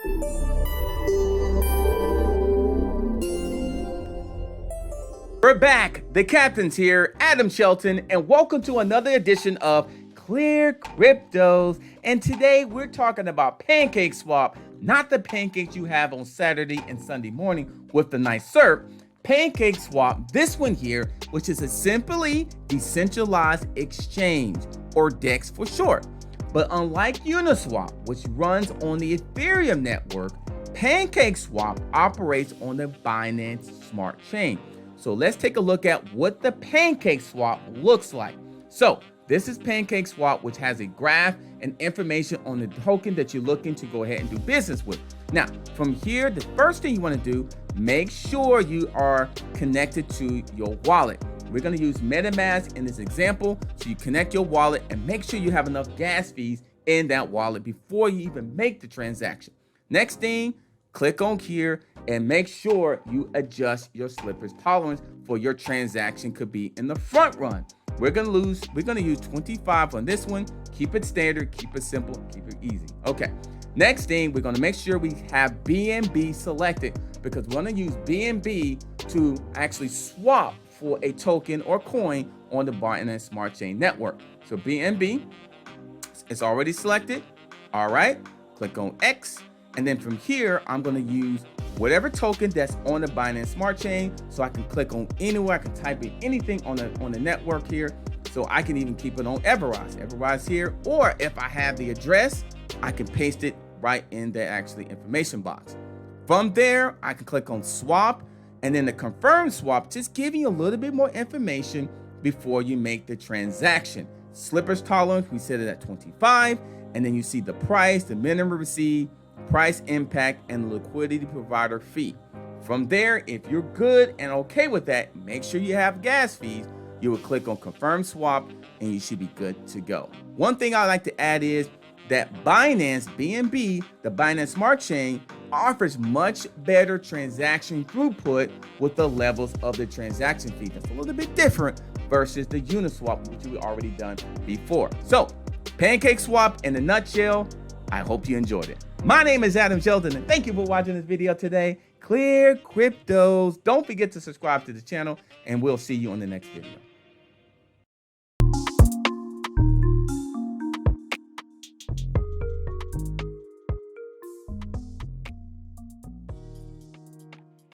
We're back. The captain's here, Adam Shelton, and welcome to another edition of ClearCryptos. And today we're talking about PancakeSwap, not the pancakes you have on Saturday and Sunday morning with the nice syrup. PancakeSwap, this one here, which is a simply decentralized exchange, or DEX for short. But unlike Uniswap, which runs on the Ethereum network, PancakeSwap operates on the Binance Smart Chain. So let's take a look at what the PancakeSwap looks like. So this is PancakeSwap, which has a graph and information on the token that you're looking to go ahead and do business with. Now, from here, the first thing you want to do, make sure you are connected to your wallet. We're going to use MetaMask in this example. So you connect your wallet and make sure you have enough gas fees in that wallet before you even make the transaction. Next thing, click on here and make sure you adjust your slippage tolerance for your transaction could be in the front run. We're gonna use 25 on this one. Keep it standard, keep it simple, keep it easy. Okay, next thing, we're gonna make sure we have BNB selected because we're gonna use BNB to actually swap for a token or coin on the Binance Smart Chain network. So BNB, it's already selected. All right, click on X. And then from here, I'm going to use whatever token that's on the Binance Smart Chain. So I can click on anywhere. I can type in anything on the network here. So I can even keep it on Everrise here. Or if I have the address, I can paste it right in the actually information box. From there, I can click on swap. And then the confirm swap, just giving you a little bit more information before you make the transaction. Slippage tolerance, we set it at 25. And then you see the price, the minimum receipt, price impact, and the liquidity provider fee. From there, if you're good and okay with that, make sure you have gas fees. You will click on confirm swap and you should be good to go. One thing I like to add is that Binance, BNB, the Binance Smart Chain, offers much better transaction throughput with the levels of the transaction fee. That's a little bit different versus the Uniswap, which we already done before. So PancakeSwap in a nutshell. I hope you enjoyed it. My name is Adam Sheldon, and thank you for watching this video today. ClearCryptos. Don't forget to subscribe to the channel, and we'll see you on the next video.